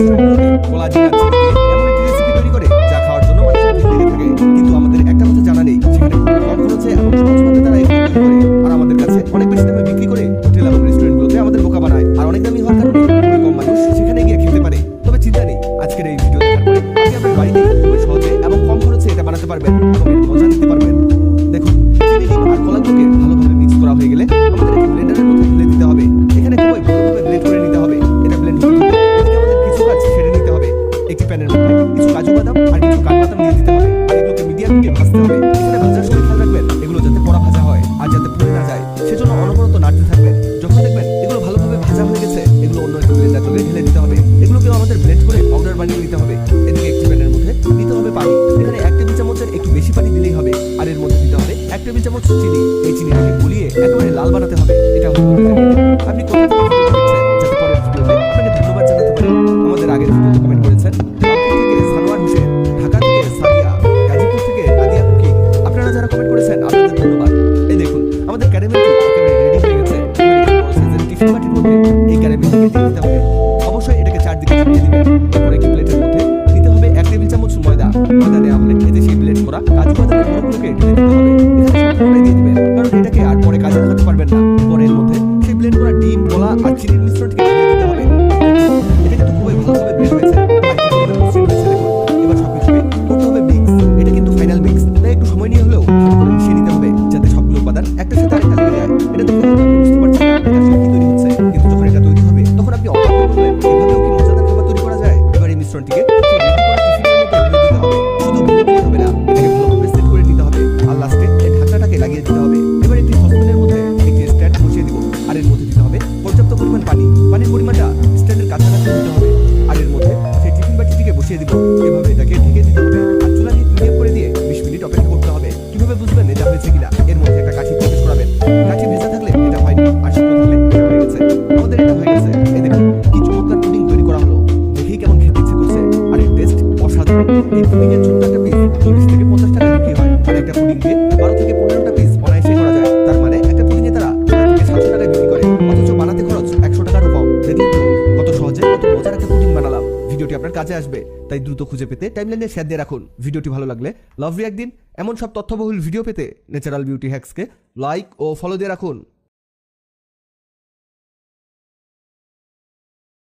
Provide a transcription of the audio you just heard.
রেস্টুরেন্টগুলোতে collagen আর চিনি দিয়ে এমন একটি রেসিপি তৈরি করে যা খাওয়ার জন্য মানুষের ভিড় লেগে থাকে। কিন্তু আমাদের একটা কথা জানা নেই, সেখানে কম খরচে এবং সহজভাবে তারা এগুলো তৈরি করে আর আমাদের কাছে অনেক বেশি দামে বিক্রি করে হোটেল এবং রেস্টুরেন্টগুলোতে আমাদের বোকা বানায়। আর অনেক দামি হওয়ার কারণে খুবই কম মানুষ সেখানে গিয়ে খেতে পারে। তবে চিন্তা নেই, আজকের এই ভিডিও দেখার পরে আপনি আপনার বাড়িতেই খুবই সহজে এবং কম খরচে এটা বানাতে পারবেন এবং এর মজা নিতে পারবেন। দেখুন, চিনি, ডিম আর কলাগুলোকে ভালোভাবে মিক্স করা হয়ে গেলে আমাদের একটি ব্লেন্ডারের মধ্যে ঢেলে দিতে হবে। এখানে খুবই ভালোভাবে ব্লেন্ড করে নিতে হবে। এটা ব্লেন্ড হতে হতে এদিকে আমাদের কিছু কাজ সেরে নিতে হবে। একটি প্যানের মধ্যে কিছু কাজু বাদাম আর কিছু কাঠবাদাম দিয়ে দিতে হবে আর এগুলোকে মিডিয়াম হিটে ভাজতে হবে। এখানে ভাজার সময় খেয়াল রাখবেন এগুলো যাতে পোড়া ভাজা হয় আর যাতে পুড়ে না যায়, সেজন্য অনবরত নাড়তে থাকবেন। যখন দেখবেন এগুলো ভালোভাবে ভাজা হয়ে গেছে, এগুলো অন্য একটি ব্লেন্ডার থেকে ঢেলে দিতে হবে। এগুলোকেও আমাদের ব্লেন্ড করে পাউডার বানিয়ে নিতে হবে। এদিকে একটি প্যানের মধ্যে দিতে হবে পানি। এখানে 1 টেবিল চামচের একটু বেশি পানি দিলেই হবে। আর এর মধ্যে দিতে হবে 1 টেবিল চামচ চিনি। এই চিনিটাকে গলিয়ে একেবারে লাল বানাতে হবে। এটা হলো আপনি কোথা থেকে ভিডিওটি দেখছেন, যাতে পরের ভিডিওতে আপনাকে ধন্যবাদ জানাতে পারি। আমাদের আগের ভিডিওতে কমেন্ট করেছেন রংপুর থেকে সানোয়ার হোসেন, ঢাকা থেকে সাদিয়া, গাজীপুর থেকে নাদিয়া কুকিং। আপনারা যারা কমেন্ট করেছেন আপনাদের ধন্যবাদ। এই দেখুন, আমাদের ক্যারামেলটি একেবারে রেডি হয়ে গেছে। টিফিন বাটির মধ্যে এই ক্যারামেলটিকে দিয়ে দিতে হবে। অবশ্যই এটাকে চারদিকে ছড়িয়ে দিবেন। এরপর একটি প্লেটের মধ্যে দিতে হবে 1 টেবিল চামচ ময়দা। ময়দা দেওয়া হলে এতে সেই ব্লেন্ড করা কাজু বাদামের গুঁড়োগুলোকে ঢেলে দিতে হবে। এখানে সম্পূর্ণটাই দিয়ে দিবেন, কারণ এটাকে আর পরে কাজে লাগাতে পারবেন না। পরে এর মধ্যে সেই ব্লেন্ড করা ডিম, কলা আর চিনির মিশ্রণটিকে ঢেলে দিতে হবে। এটা কিন্তু খুবই ভালোভাবে ব্লেন্ড হয়েছে আর এটা মসৃণ হয়েছে। দেখুন, এবার সবকিছুকে করতে হবে মিক্স। এটা কিন্তু ফাইনাল মিক্স, তাই একটু সময় নিয়ে হলেও ভালো করে মিশিয়ে নিতে হবে যাতে সবগুলো উপাদান একটার সাথে আরেকটা লেগে যায়। এটা দেখে হয়তো আপনি বুঝতে পারছেন না এটা আসলে কি তৈরি হচ্ছে, কিন্তু যখন এটা তৈরি হবে তখন আপনি অবাক হয়ে বলবেন এভাবেও কি মজাদার খাবার তৈরি করা যায়। এবার এই মিশ্রণটিকে সেই রেডি করা টিফিনের মধ্যে ঢেলে দিতে হবে। শুধু ঢেলে দিলে হবে না, এটাকে ভালোভাবে সেট করে নিতে হবে আর লাস্টে এই ঢাকনাটাকে লাগিয়ে দিতে হবে। এবার একটি সসপ্যানের মধ্যে একটি স্ট্যান্ড বসিয়ে দিব আর এর মধ্যে দিতে হবে পর্যাপ্ত পরিমাণ পানি। পানির পরিমাণটা স্ট্যান্ডের কাছাকাছি দিতে হবে আর এর মধ্যে সেই টিফিন বাটিটিকে বসিয়ে দিব। এভাবে এটাকে ঢেকে দিতে হবে আর চুলা হিট মিডিয়াম করে দিয়ে 20 মিনিট অপেক্ষা করতে হবে। কিভাবে বুঝবেন এটা হয়েছে কিনা? এর মধ্যে একটা কাঠি প্রবেশ করাবেন। কাঠি ভেজা থাকলে এটা হয়নি, আর শুকনো থাকলে এটা হয়ে গেছে। আমাদের এটা হয়ে গেছে। এই দেখুন কি চমৎকার পুডিং তৈরি করা হলো। দেখেই কেমন খেতে ইচ্ছে করছে আর এর টেস্ট অসাধারণ। এই পুডিং এর ছোট্ট একটা পিস 40 থেকে 50 টাকা বিক্রি হয় আর একটা পুডিং দিয়ে 12 থেকে 15টা পিস অনায়াসে করা যায়। তার মানে একটা পুডিং এ তারা 6 থেকে 700 টাকায় বিক্রি করে, অথচ বানাতে খরচ 100 টাকারও কম। দেখলেন তো কত সহজে কত মজার একটা পুডিং বানালাম। ভিডিওটি আপনার কাজে আসবে, তাই দ্রুত খুঁজে পেতে টাইমলাইনে শেয়ার দিয়ে রাখুন। ভিডিওটি ভালো লাগলে লাভ রিঅ্যাক্ট দিন। এমন সব তথ্যবহুল ভিডিও পেতে ন্যাচারাল বিউটি হ্যাক্সকে লাইক ও ফলো দিয়ে রাখুন।